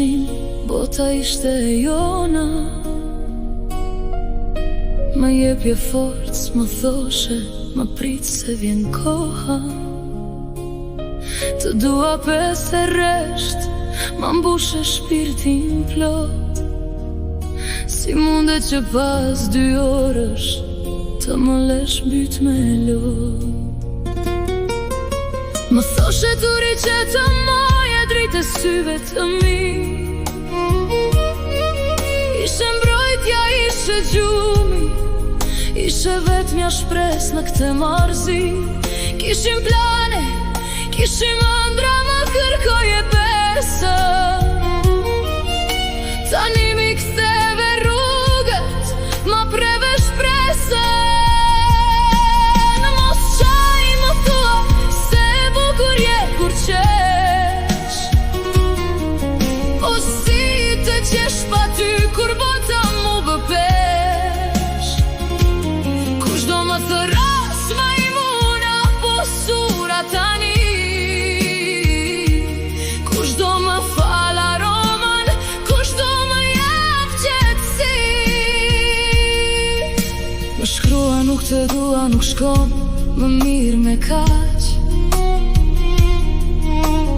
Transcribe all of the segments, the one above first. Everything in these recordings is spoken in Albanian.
pushim, bota ishte e jona. Më jepje forcë, më thoshe, më prit se vjen koha. Të dua pesë resht, më mbushe shpirtin plot. Si mundet që pas 2 orësh të më lesh mbyt me lot. Më thoshe turi që të moje dritë e syve të mi. Ishe mbrojtja, ishe gjumi, ishe vetëmja shpres në këtë marzi. Kishim plane, kishim ëndra, më kërkoje besa. Tani mi ktheve rrugët, më preve shpresa. Në mos qaj më thua, se bukur je kur qesh. Po si të qesh pa ty, kur bota mu bëpesh. Kush do më thëras ma imuna, po sura tani. Kush do më fala roman, kush do më jap qetësi. Më shkrua nuk të dua, nuk shkon më mirë me kaq.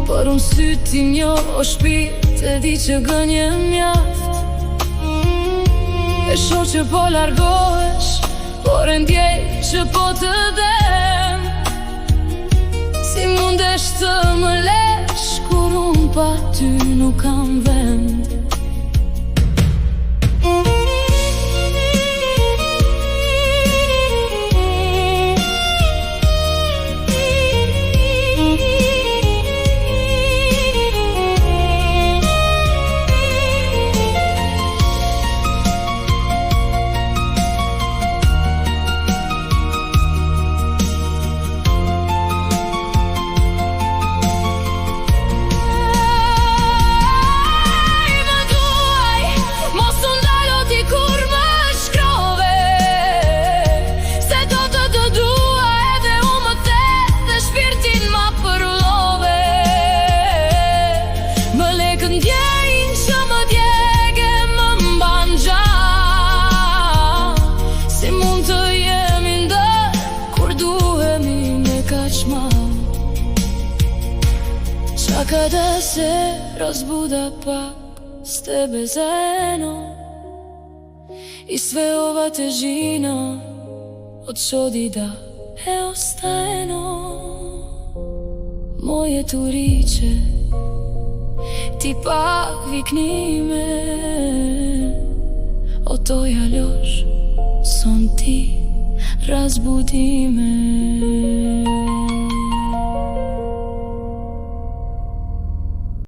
Por unë syt ti njo o shpirt, e di që gënje mjaft. E shoh që po largohesh, por e ndjej që po të dem. Si mundesh të më lesh, kur unë pa ty nuk kam vend. Kada se razbuda pak s tebe zajedno i sve ova težina odsodi da e ostajeno. Moje turiće ti pak vikni me, o to ja ljosh son ti razbudi me.